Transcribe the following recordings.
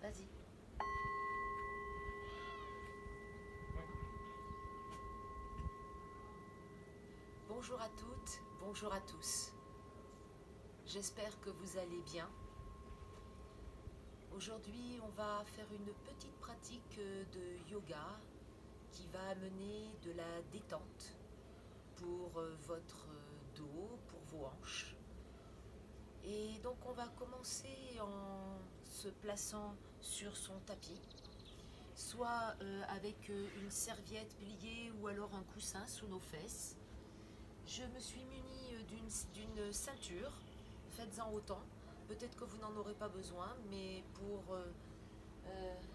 Vas-y. Bonjour à toutes, bonjour à tous. J'espère que vous allez bien. Aujourd'hui, on va faire une petite pratique de yoga qui va amener de la détente pour votre dos, pour vos hanches. Et donc on va commencer en se plaçant sur son tapis, soit avec une serviette pliée ou alors un coussin sous nos fesses. Je me suis munie d'une ceinture, faites-en autant. Peut-être que vous n'en aurez pas besoin, mais pour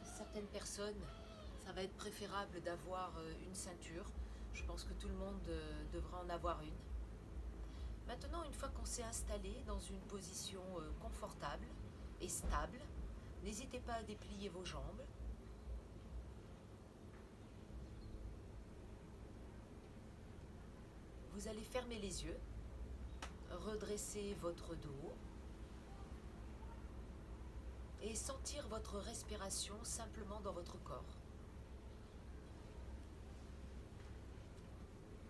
certaines personnes, ça va être préférable d'avoir une ceinture. Je pense que tout le monde devra en avoir une. Maintenant, une fois qu'on s'est installé dans une position confortable et stable, n'hésitez pas à déplier vos jambes. Vous allez fermer les yeux, redresser votre dos et sentir votre respiration simplement dans votre corps.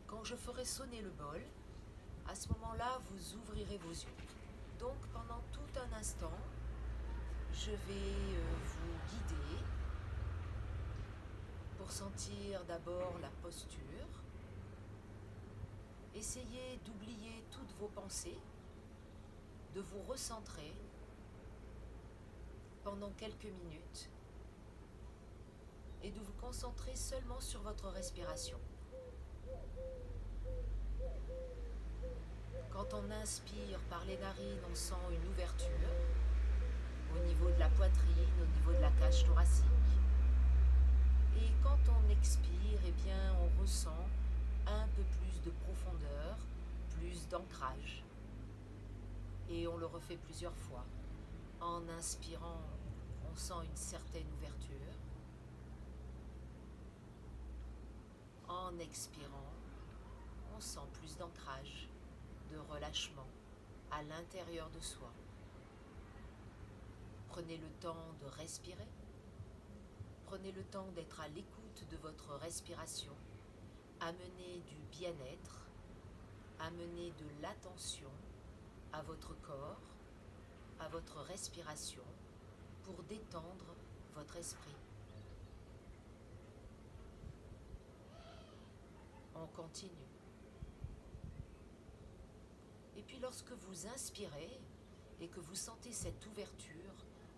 Quand je ferai sonner le bol, à ce moment-là, vous ouvrirez vos yeux. Donc pendant tout un instant, je vais vous guider pour sentir d'abord la posture. Essayez d'oublier toutes vos pensées, de vous recentrer pendant quelques minutes et de vous concentrer seulement sur votre respiration. Quand on inspire par les narines, on sent une ouverture au niveau de la poitrine, au niveau de la cage thoracique. Et quand on expire, eh bien, on ressent un peu plus de profondeur, plus d'ancrage. Et on le refait plusieurs fois. En inspirant, on sent une certaine ouverture. En expirant, on sent plus d'ancrage, de relâchement à l'intérieur de soi. Prenez le temps de respirer. Prenez le temps d'être à l'écoute de votre respiration. Amenez du bien-être, amenez de l'attention à votre corps, à votre respiration, pour détendre votre esprit. On continue. Et puis lorsque vous inspirez et que vous sentez cette ouverture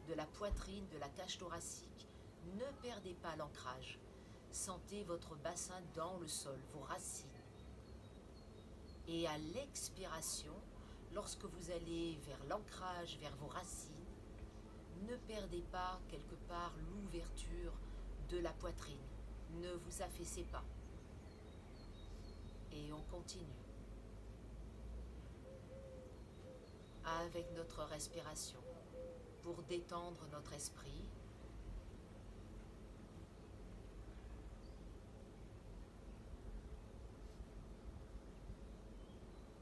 de la poitrine, de la cage thoracique, ne perdez pas l'ancrage. Sentez votre bassin dans le sol, vos racines. Et à l'expiration, lorsque vous allez vers l'ancrage, vers vos racines, ne perdez pas quelque part l'ouverture de la poitrine. Ne vous affaissez pas. Et on continue. Avec notre respiration, pour détendre notre esprit,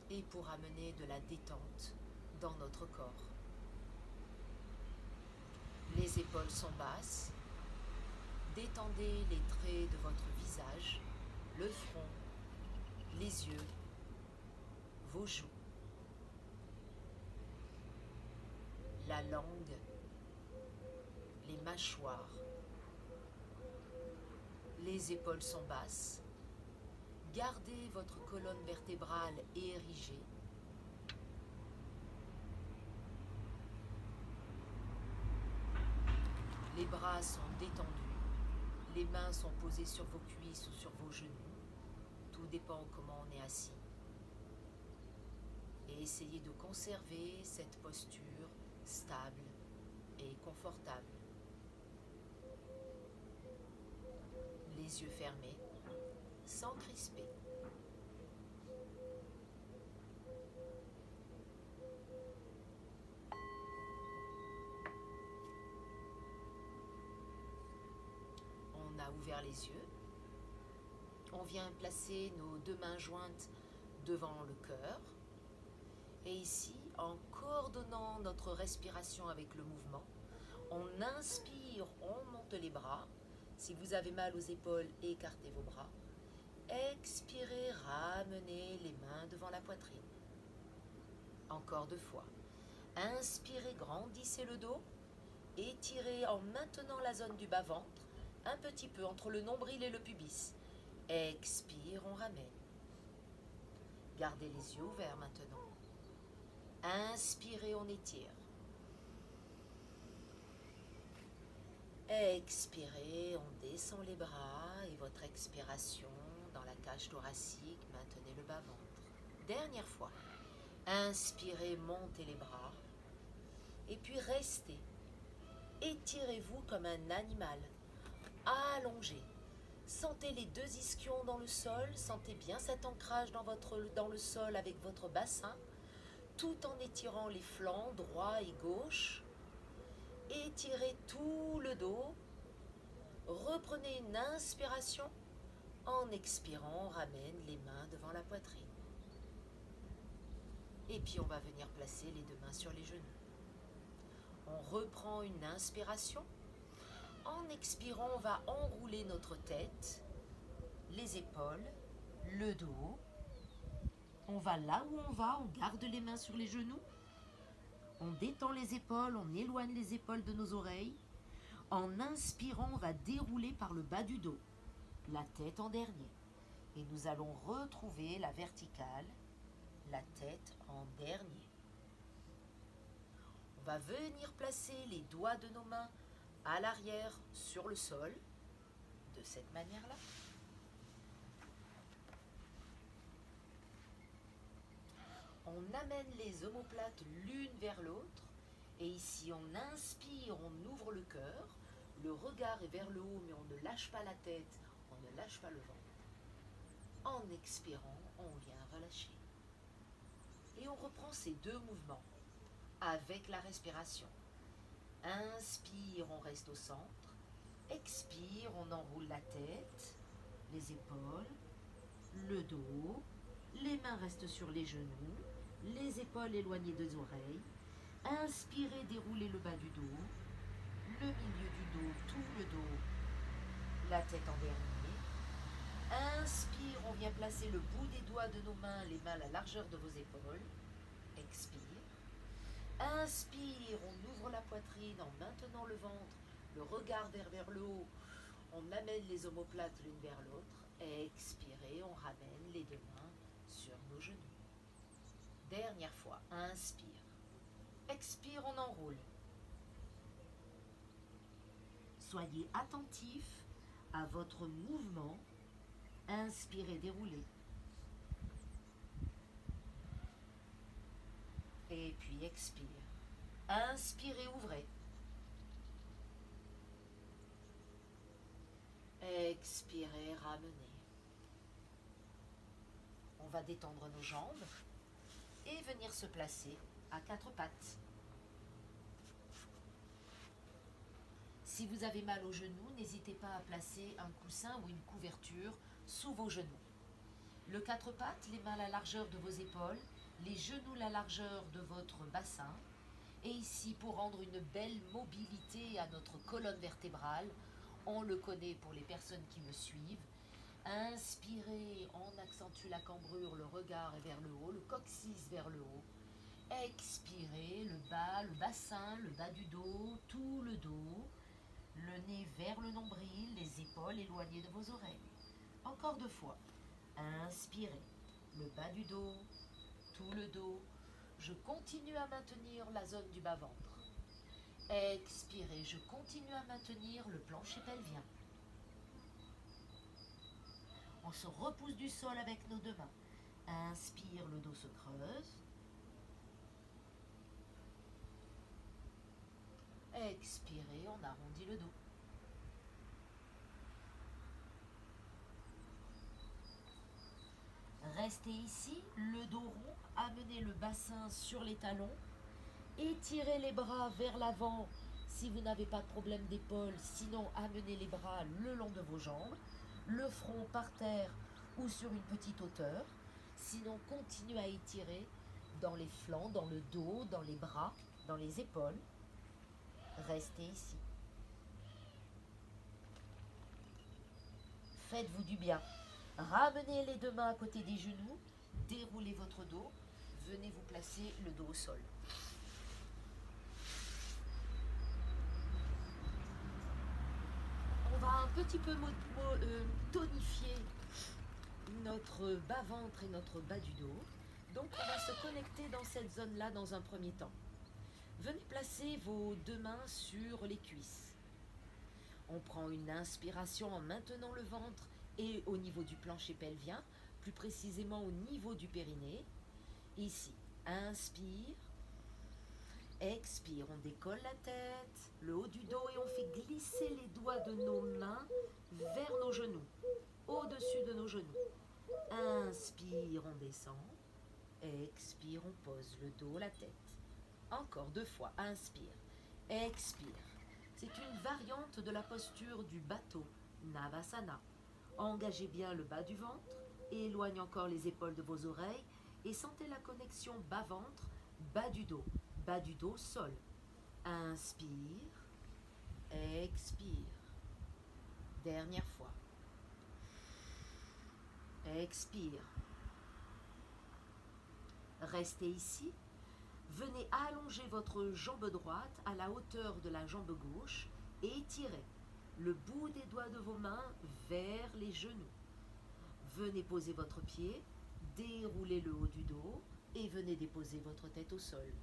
et pour amener de la détente dans notre corps. Les épaules sont basses. Détendez les traits de votre visage, le front, les yeux, vos joues, la langue, les mâchoires. Les épaules sont basses. Gardez votre colonne vertébrale érigée. Les bras sont détendus. Les mains sont posées sur vos cuisses ou sur vos genoux. Tout dépend comment on est assis. Et essayez de conserver cette posture stable et confortable. Les yeux fermés, sans crisper. On a ouvert les yeux. On vient placer nos deux mains jointes devant le cœur. Et ici, en coordonnant notre respiration avec le mouvement, on inspire inspire, on monte les bras. Si vous avez mal aux épaules, écartez vos bras. Expirez, ramenez les mains devant la poitrine. Encore 2 fois. Inspirez, grandissez le dos. Étirez en maintenant la zone du bas-ventre, un petit peu entre le nombril et le pubis. Expire, on ramène. Gardez les yeux ouverts maintenant. Inspirez, on étire. Expirez, on descend les bras et votre expiration dans la cage thoracique, maintenez le bas-ventre. Dernière fois. Inspirez, montez les bras et puis restez. Étirez-vous comme un animal. Allongez. Sentez les 2 ischions dans le sol, sentez bien cet ancrage dans le sol avec votre bassin, tout en étirant les flancs droit et gauche. Étirez tout le dos. Reprenez une inspiration. En expirant, on ramène les mains devant la poitrine. Et puis on va venir placer les 2 mains sur les genoux. On reprend une inspiration. En expirant, on va enrouler notre tête, les épaules, le dos. On va là où on va, on garde les mains sur les genoux. On détend les épaules, on éloigne les épaules de nos oreilles. En inspirant, on va dérouler par le bas du dos, la tête en dernier. Et nous allons retrouver la verticale, la tête en dernier. On va venir placer les doigts de nos mains à l'arrière sur le sol, de cette manière-là. On amène les omoplates l'une vers l'autre. Et ici, on inspire, on ouvre le cœur. Le regard est vers le haut, mais on ne lâche pas la tête, on ne lâche pas le ventre. En expirant, on vient relâcher. Et on reprend ces 2 mouvements avec la respiration. Inspire, on reste au centre. Expire, on enroule la tête, les épaules, le dos. Les mains restent sur les genoux, les épaules éloignées des oreilles. Inspirez, déroulez le bas du dos, le milieu du dos, tout le dos, la tête en dernier. Inspire, on vient placer le bout des doigts de nos mains, les mains à la largeur de vos épaules. Expire. Inspire, on ouvre la poitrine en maintenant le ventre, le regard vers le haut. On amène les omoplates l'une vers l'autre. Expirez, on ramène les 2 mains sur nos genoux. Dernière fois, inspire. Expire, on enroule. Soyez attentif à votre mouvement. Inspirez, déroulez. Et puis expire. Inspirez, ouvrez. Expirez, ramenez. On va détendre nos jambes et venir se placer à 4 pattes. Si vous avez mal aux genoux, n'hésitez pas à placer un coussin ou une couverture sous vos genoux. Le 4 pattes, les mains à la largeur de vos épaules, les genoux à la largeur de votre bassin. Et ici, pour rendre une belle mobilité à notre colonne vertébrale, on le connaît pour les personnes qui me suivent. Inspirez, on accentue la cambrure, le regard est vers le haut, le coccyx vers le haut. Expirez, le bas, le bassin, le bas du dos, tout le dos, le nez vers le nombril, les épaules éloignées de vos oreilles. Encore 2 fois. Inspirez, le bas du dos, tout le dos. Je continue à maintenir la zone du bas-ventre. Expirez, je continue à maintenir le plancher pelvien. On se repousse du sol avec nos 2 mains. Inspire, le dos se creuse. Expirez, on arrondit le dos. Restez ici, le dos rond, amenez le bassin sur les talons, étirez les bras vers l'avant si vous n'avez pas de problème d'épaule, sinon amenez les bras le long de vos jambes, le front par terre ou sur une petite hauteur, sinon continuez à étirer dans les flancs, dans le dos, dans les bras, dans les épaules. Restez ici. Faites-vous du bien. Ramenez les deux mains à côté des genoux, déroulez votre dos, venez vous placer le dos au sol. On va un petit peu tonifier notre bas-ventre et notre bas du dos. Donc on va se connecter dans cette zone-là dans un premier temps. Venez placer vos deux mains sur les cuisses. On prend une inspiration en maintenant le ventre et au niveau du plancher pelvien, plus précisément au niveau du périnée. Ici, inspire, expire, on décolle la tête, le haut du dos et on fait glisser les doigts de nos mains vers nos genoux, au-dessus de nos genoux. Inspire, on descend, expire, on pose le dos, la tête. Encore 2 fois, inspire, expire. C'est une variante de la posture du bateau, Navasana. Engagez bien le bas du ventre, éloigne encore les épaules de vos oreilles et sentez la connexion bas-ventre, bas du dos, sol. Inspire, expire. Dernière fois. Expire. Restez ici. Venez allonger votre jambe droite à la hauteur de la jambe gauche et étirez le bout des doigts de vos mains vers les genoux. Venez poser votre pied, déroulez le haut du dos et venez déposer votre tête au sol.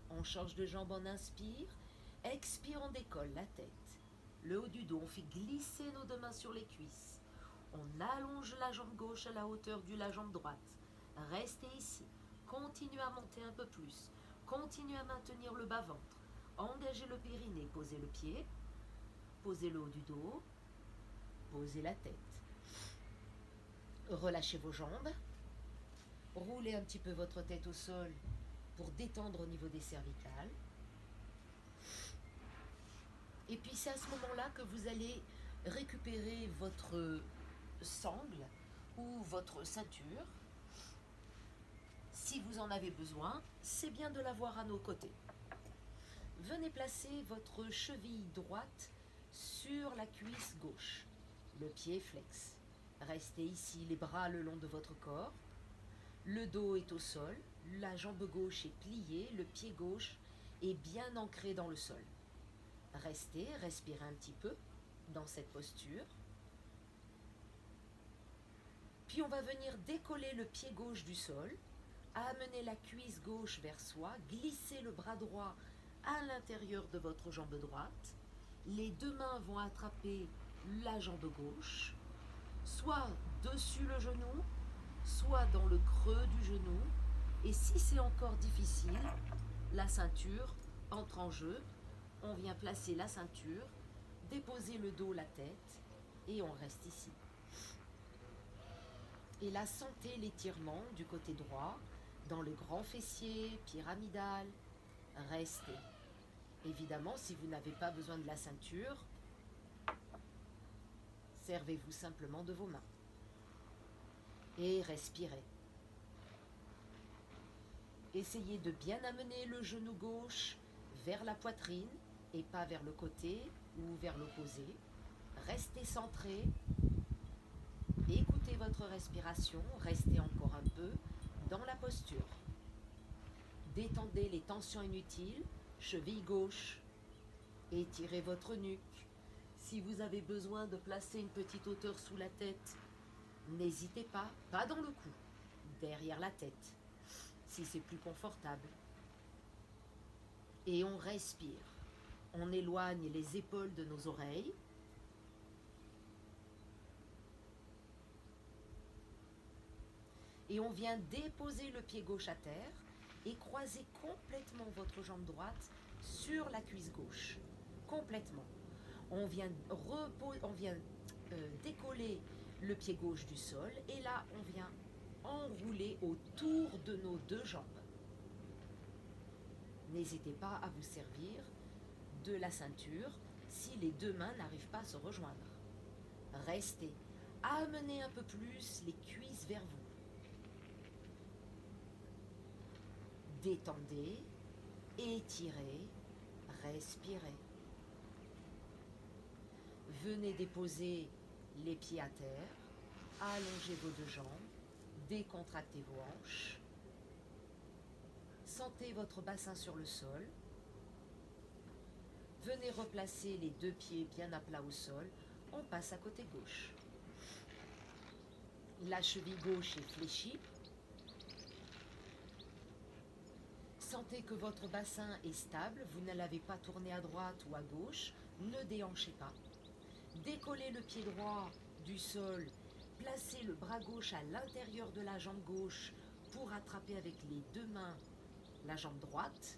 On change de jambe, on inspire, expire, on décolle la tête. Le haut du dos, on fait glisser nos deux mains sur les cuisses. On allonge la jambe gauche à la hauteur de la jambe droite. Restez ici. Continuez à monter un peu plus. Continuez à maintenir le bas-ventre. Engagez le périnée, posez le pied, posez le haut du dos, posez la tête. Relâchez vos jambes. Roulez un petit peu votre tête au sol pour détendre au niveau des cervicales. Et puis c'est à ce moment-là que vous allez récupérer votre sangle ou votre ceinture. Si vous en avez besoin, c'est bien de l'avoir à nos côtés. Venez placer votre cheville droite sur la cuisse gauche. Le pied flex. Restez ici, les bras le long de votre corps. Le dos est au sol, la jambe gauche est pliée, le pied gauche est bien ancré dans le sol. Restez, respirez un petit peu dans cette posture. Puis on va venir décoller le pied gauche du sol, amener la cuisse gauche vers soi, glisser le bras droit à l'intérieur de votre jambe droite. Les deux mains vont attraper la jambe gauche, soit dessus le genou, soit dans le creux du genou. Et si c'est encore difficile, la ceinture entre en jeu. On vient placer la ceinture, déposer le dos, la tête, et on reste ici. Et là, sentez l'étirement du côté droit, dans le grand fessier, pyramidal. Restez. Évidemment, si vous n'avez pas besoin de la ceinture, servez-vous simplement de vos mains. Et respirez. Essayez de bien amener le genou gauche vers la poitrine et pas vers le côté ou vers l'opposé. Restez centré. Écoutez votre respiration. Restez encore un peu dans la posture. Détendez les tensions inutiles. Cheville gauche. Étirez votre nuque. Si vous avez besoin de placer une petite hauteur sous la tête, n'hésitez pas, pas dans le cou, derrière la tête, si c'est plus confortable. Et on respire. On éloigne les épaules de nos oreilles. Et on vient déposer le pied gauche à terre et croiser complètement votre jambe droite sur la cuisse gauche. Complètement. On vient décoller le pied gauche du sol et là on vient enrouler autour de nos deux jambes. N'hésitez pas à vous servir de la ceinture si les deux mains n'arrivent pas à se rejoindre. Restez. Amenez un peu plus les cuisses vers vous. Détendez, étirez, respirez. Venez déposer Les pieds à terre, allongez vos deux jambes, décontractez vos hanches. Sentez votre bassin sur le sol. Venez replacer les deux pieds bien à plat au sol. On passe à côté gauche. La cheville gauche est fléchie. Sentez que votre bassin est stable. Vous ne l'avez pas tourné à droite ou à gauche. Ne déhanchez pas. Décollez le pied droit du sol. Placez le bras gauche à l'intérieur de la jambe gauche pour attraper avec les deux mains la jambe droite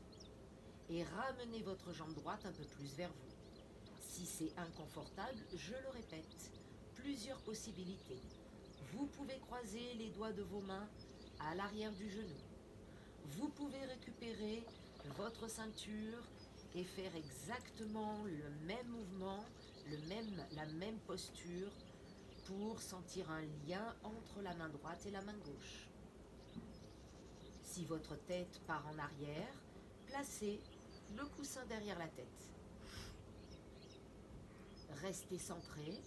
et ramenez votre jambe droite un peu plus vers vous. Si c'est inconfortable, je le répète, plusieurs possibilités. Vous pouvez croiser les doigts de vos mains à l'arrière du genou. Vous pouvez récupérer votre ceinture et faire exactement le même mouvement, la même posture pour sentir un lien entre la main droite et la main gauche. Si votre tête part en arrière, placez le coussin derrière la tête. Restez centré,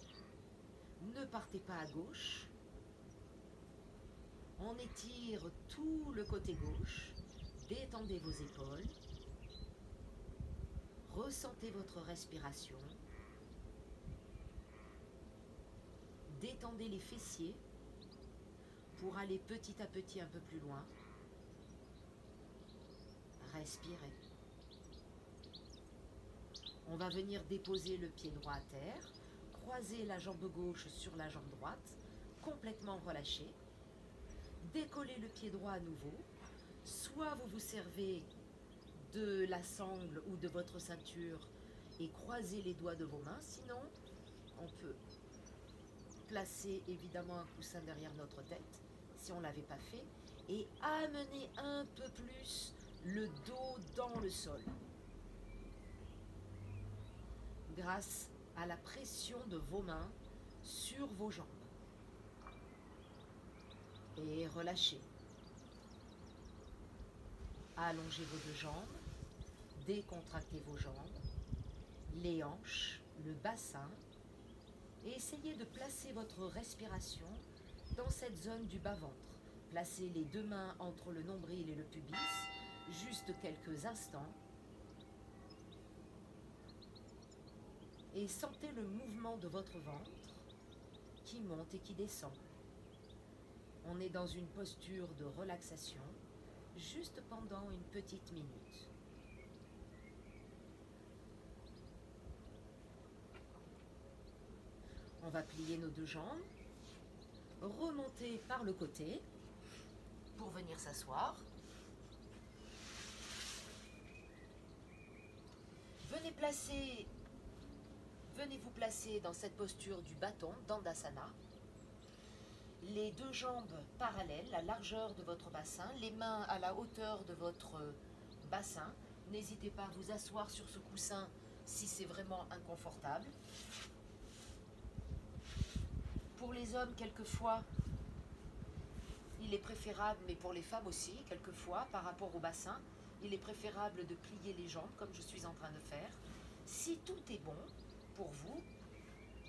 ne partez pas à gauche. On étire tout le côté gauche, détendez vos épaules, ressentez votre respiration, détendez les fessiers pour aller petit à petit un peu plus loin. Respirez. On va venir déposer le pied droit à terre, croiser la jambe gauche sur la jambe droite, complètement relâché. Décollez le pied droit à nouveau. Soit vous vous servez de la sangle ou de votre ceinture et croisez les doigts de vos mains, sinon on peut placer évidemment un coussin derrière notre tête, si on ne l'avait pas fait, et amener un peu plus le dos dans le sol. Grâce à la pression de vos mains sur vos jambes. Et relâchez. Allongez vos deux jambes, décontractez vos jambes, les hanches, le bassin, et essayez de placer votre respiration dans cette zone du bas-ventre. Placez les deux mains entre le nombril et le pubis, juste quelques instants, et sentez le mouvement de votre ventre qui monte et qui descend. On est dans une posture de relaxation, juste pendant une petite minute. On va plier nos deux jambes, remonter par le côté pour venir s'asseoir. Venez vous placer dans cette posture du bâton, Dandasana. Les deux jambes parallèles, la largeur de votre bassin, les mains à la hauteur de votre bassin. N'hésitez pas à vous asseoir sur ce coussin si c'est vraiment inconfortable. Pour les hommes, quelquefois, il est préférable, mais pour les femmes aussi, quelquefois, par rapport au bassin, il est préférable de plier les jambes, comme je suis en train de faire. Si tout est bon pour vous,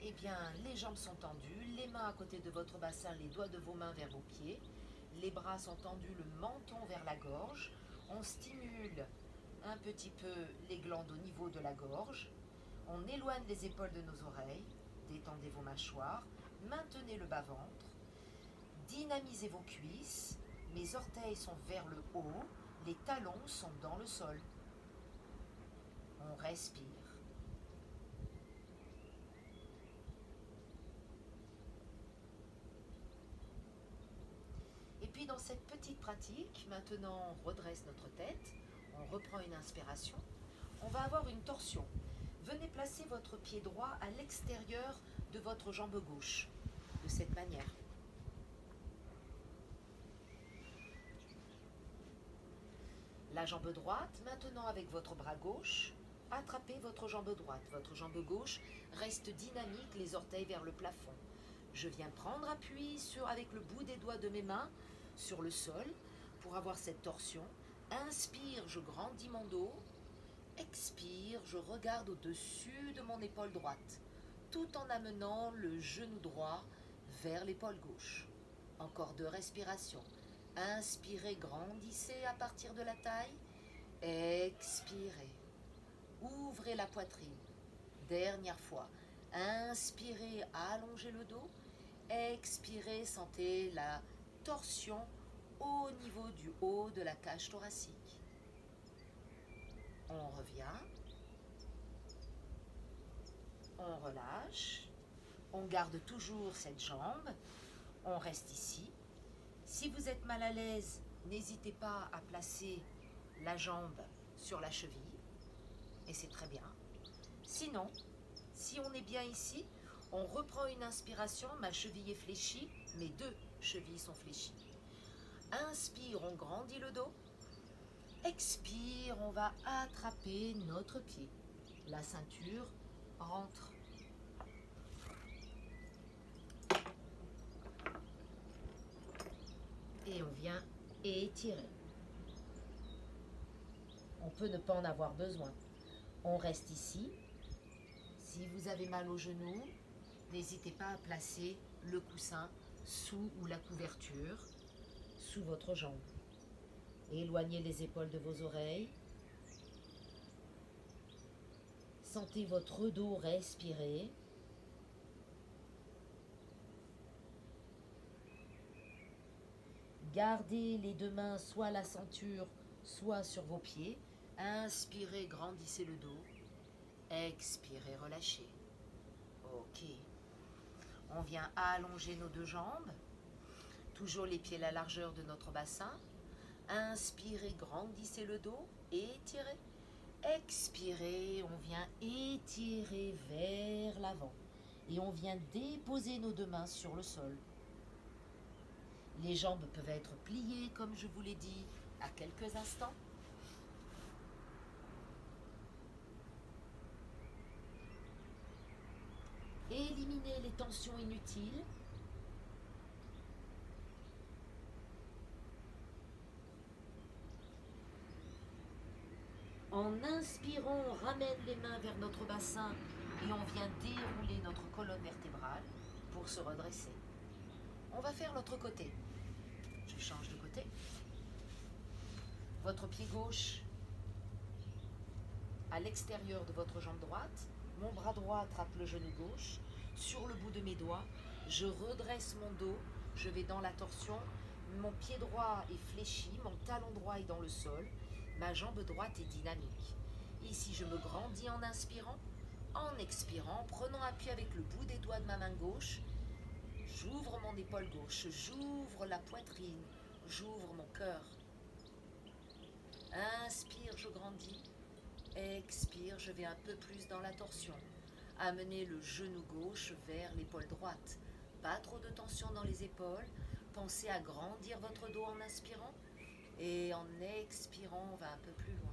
eh bien, les jambes sont tendues, les mains à côté de votre bassin, les doigts de vos mains vers vos pieds, les bras sont tendus, le menton vers la gorge. On stimule un petit peu les glandes au niveau de la gorge. On éloigne les épaules de nos oreilles, détendez vos mâchoires, maintenez le bas-ventre, dynamisez vos cuisses, mes orteils sont vers le haut, les talons sont dans le sol. On respire. Et puis dans cette petite pratique, maintenant on redresse notre tête, on reprend une inspiration, on va avoir une torsion. Venez placer votre pied droit à l'extérieur de votre jambe gauche, de cette manière. La jambe droite, maintenant avec votre bras gauche, attrapez votre jambe droite. Votre jambe gauche reste dynamique, les orteils vers le plafond. Je viens prendre appui avec le bout des doigts de mes mains sur le sol pour avoir cette torsion. Inspire, je grandis mon dos. Expire, je regarde au-dessus de mon épaule droite. tout en amenant le genou droit vers l'épaule gauche. Encore 2 respirations. Inspirez, grandissez à partir de la taille. Expirez. Ouvrez la poitrine. Dernière fois. Inspirez, allongez le dos. Expirez, sentez la torsion au niveau du haut de la cage thoracique. On revient. On relâche. On garde toujours cette jambe. On reste ici. Si vous êtes mal à l'aise, n'hésitez pas à placer la jambe sur la cheville. Et c'est très bien. Sinon, si on est bien ici, on reprend une inspiration. Ma cheville est fléchie. Mes 2 chevilles sont fléchies. Inspire, on grandit le dos. Expire, on va attraper notre pied. La ceinture rentre. Et on vient étirer. On peut ne pas en avoir besoin. On reste ici. Si vous avez mal au genou, n'hésitez pas à placer le coussin sous ou la couverture, sous votre jambe. Éloignez les épaules de vos oreilles. Sentez votre dos respirer. Gardez les 2 mains soit à la ceinture, soit sur vos pieds. Inspirez, grandissez le dos. Expirez, relâchez. Ok. On vient allonger nos 2 jambes. Toujours les pieds à la largeur de notre bassin. Inspirez, grandissez le dos. Étirez. Expirez, on vient étirer vers l'avant. Et on vient déposer nos 2 mains sur le sol. Les jambes peuvent être pliées, comme je vous l'ai dit, à quelques instants. Éliminez les tensions inutiles. En inspirant, on ramène les mains vers notre bassin et on vient dérouler notre colonne vertébrale pour se redresser. On va faire l'autre côté. Je change de côté. Votre pied gauche à l'extérieur de votre jambe droite. Mon bras droit attrape le genou gauche. Sur le bout de mes doigts, je redresse mon dos. Je vais dans la torsion. Mon pied droit est fléchi. Mon talon droit est dans le sol. Ma jambe droite est dynamique. Ici, je me grandis en inspirant. En expirant, prenant appui avec le bout des doigts de ma main gauche. J'ouvre mon épaule gauche. J'ouvre la poitrine. J'ouvre mon cœur. Inspire, je grandis. Expire, je vais un peu plus dans la torsion. Amenez le genou gauche vers l'épaule droite. Pas trop de tension dans les épaules. Pensez à grandir votre dos en inspirant. Et en expirant, on va un peu plus loin.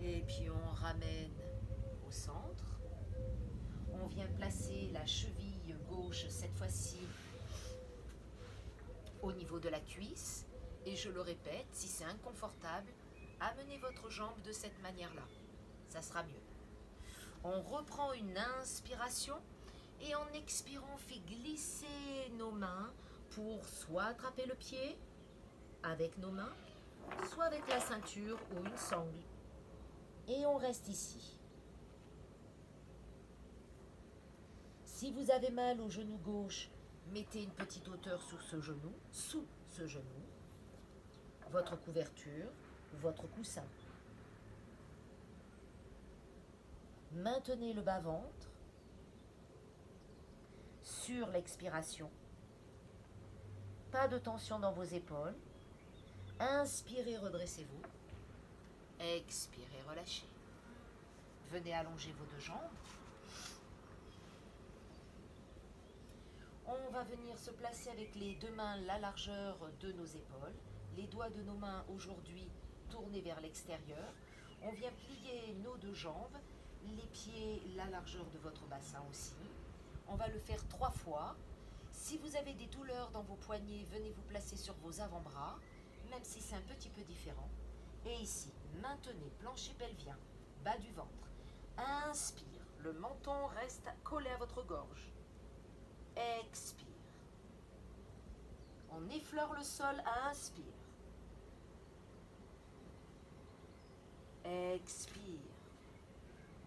Et puis on ramène au centre. On vient placer la cheville gauche, cette fois-ci, au niveau de la cuisse. Et je le répète, si c'est inconfortable, amenez votre jambe de cette manière-là. Ça sera mieux. On reprend une inspiration et en expirant, on fait glisser nos mains pour soit attraper le pied avec nos mains, soit avec la ceinture ou une sangle. Et on reste ici. Si vous avez mal au genou gauche, mettez une petite hauteur sous ce genou, votre couverture, votre coussin. Maintenez le bas-ventre sur l'expiration. Pas de tension dans vos épaules. Inspirez, redressez-vous. Expirez, relâchez. Venez allonger vos 2 jambes. On va venir se placer avec les 2 mains la largeur de nos épaules. Les doigts de nos mains aujourd'hui tournés vers l'extérieur. On vient plier nos 2 jambes. Les pieds la largeur de votre bassin aussi. On va le faire 3 fois. Si vous avez des douleurs dans vos poignets, venez vous placer sur vos avant-bras, même si c'est un petit peu différent. Et ici, maintenez plancher pelvien, bas du ventre. Inspire, Le menton reste collé à votre gorge. Expire. On effleure le sol, inspire. Expire.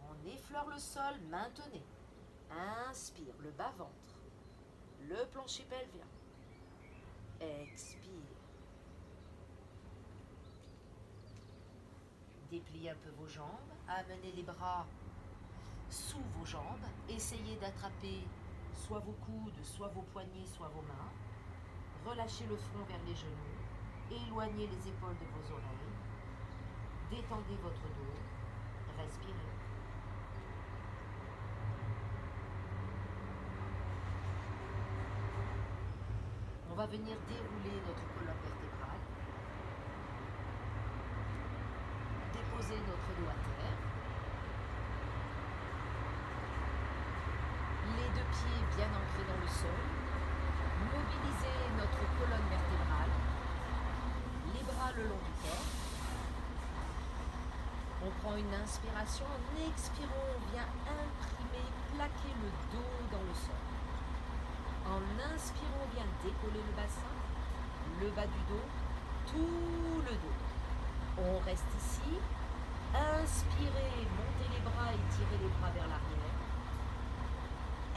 On effleure le sol, maintenez. Inspire, le bas-ventre. Le plancher pelvien. Expire. Dépliez un peu vos jambes. Amenez les bras sous vos jambes. Essayez d'attraper soit vos coudes, soit vos poignets, soit vos mains. Relâchez le front vers les genoux. Éloignez les épaules de vos oreilles. Détendez votre dos. Respirez. On va venir dérouler notre colonne vertébrale. Déposer notre dos à terre. Les deux pieds bien ancrés dans le sol. Mobilisez notre colonne vertébrale. Les bras le long du corps. On prend une inspiration. En expirant, on vient imprimer, plaquer le dos dans le sol. En inspirant, on vient décoller le bassin, le bas du dos, tout le dos. On reste ici. Inspirez, montez les bras et tirez les bras vers l'arrière.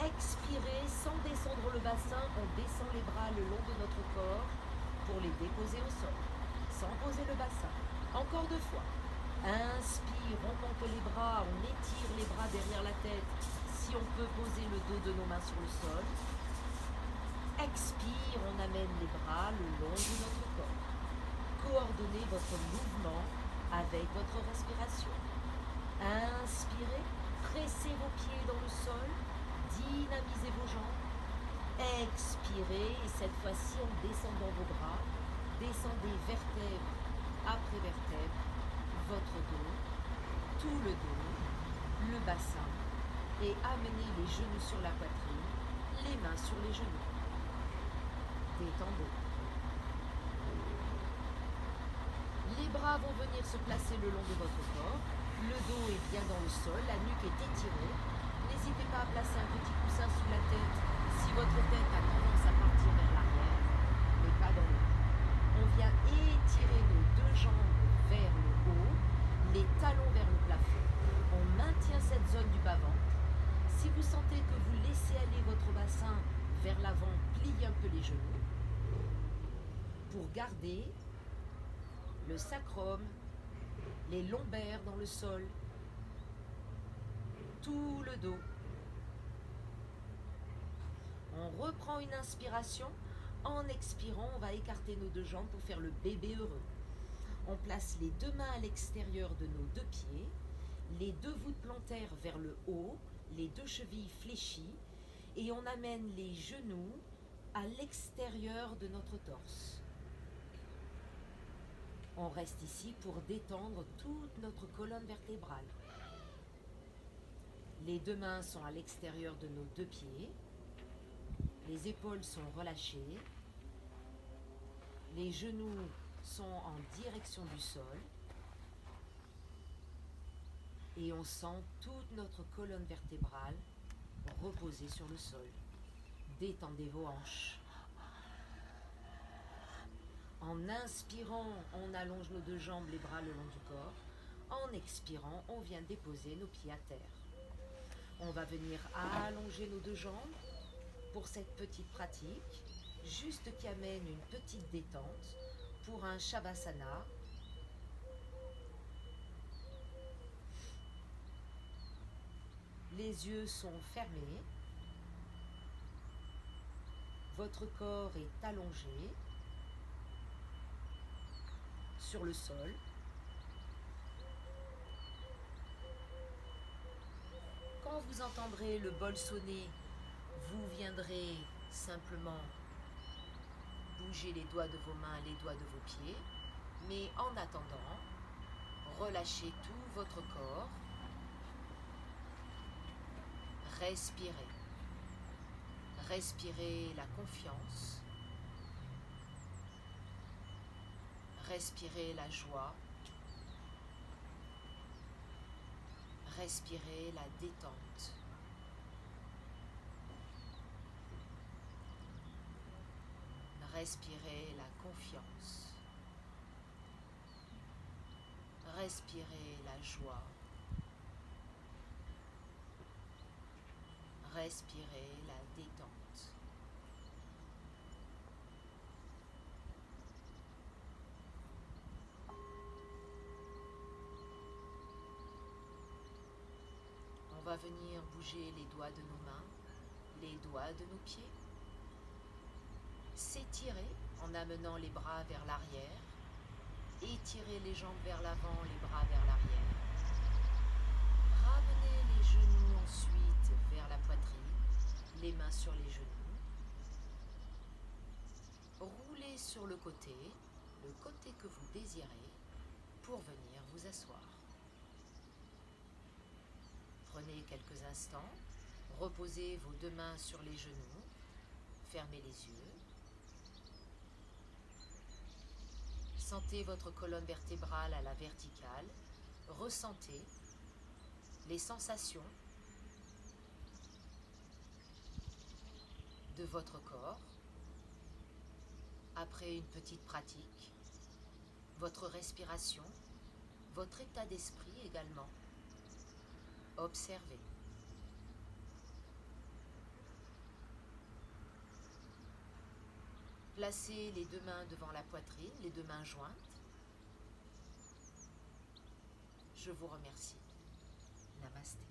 Expirez, sans descendre le bassin, on descend les bras le long de notre corps pour les déposer au sol, sans poser le bassin. Encore 2 fois. Inspire, on monte les bras, on étire les bras derrière la tête. Si on peut poser le dos de nos mains sur le sol. Expire, on amène les bras le long de notre corps. Coordonnez votre mouvement avec votre respiration. Inspirez, pressez vos pieds dans le sol, dynamisez vos jambes. Expirez, et cette fois-ci en descendant vos bras, descendez vertèbre après vertèbre, votre dos, tout le dos, le bassin, et amenez les genoux sur la poitrine, les mains sur les genoux. Détendez. Les bras vont venir se placer le long de votre corps. Le dos est bien dans le sol, la nuque est étirée. N'hésitez pas à placer un petit coussin sous la tête si votre tête a tendance à partir vers l'arrière, mais pas dans le haut. On vient étirer nos 2 jambes vers le haut, les talons vers le plafond. On maintient cette zone du bas-ventre. Si vous sentez que vous laissez aller votre bassin vers l'avant, pliez un peu les genoux pour garder le sacrum, les lombaires dans le sol, tout le dos. On reprend une inspiration. En expirant, on va écarter nos 2 jambes pour faire le bébé heureux. On place les 2 mains à l'extérieur de nos 2 pieds, les 2 voûtes plantaires vers le haut, les 2 chevilles fléchies, et on amène les genoux à l'extérieur de notre torse. On reste ici pour détendre toute notre colonne vertébrale. Les 2 mains sont à l'extérieur de nos 2 pieds. Les épaules sont relâchées. Les genoux sont en direction du sol. Et on sent toute notre colonne vertébrale reposer sur le sol. Détendez vos hanches. En inspirant, on allonge nos 2 jambes, les bras le long du corps. En expirant, on vient déposer nos pieds à terre. On va venir allonger nos 2 jambes pour cette petite pratique, juste qui amène une petite détente pour un Shavasana. Les yeux sont fermés. Votre corps est allongé sur le sol. Quand vous entendrez le bol sonner, vous viendrez simplement bouger les doigts de vos mains, les doigts de vos pieds. Mais en attendant, relâchez tout votre corps. Respirez. Respirez la confiance. Respirez la joie. Respirez la détente. Respirez la confiance. Respirez la joie. Respirez la détente. On va venir bouger les doigts de nos mains, les doigts de nos pieds. S'étirer en amenant les bras vers l'arrière. Étirer les jambes vers l'avant, les bras vers l'arrière. Ramenez les genoux ensuite vers la poitrine, les mains sur les genoux. Roulez sur le côté que vous désirez, pour venir vous asseoir. Prenez quelques instants, reposez vos deux mains sur les genoux, fermez les yeux. Sentez votre colonne vertébrale à la verticale, ressentez les sensations de votre corps. Après une petite pratique, votre respiration, votre état d'esprit également. Observez. Placez les deux mains devant la poitrine, les deux mains jointes. Je vous remercie. Namasté.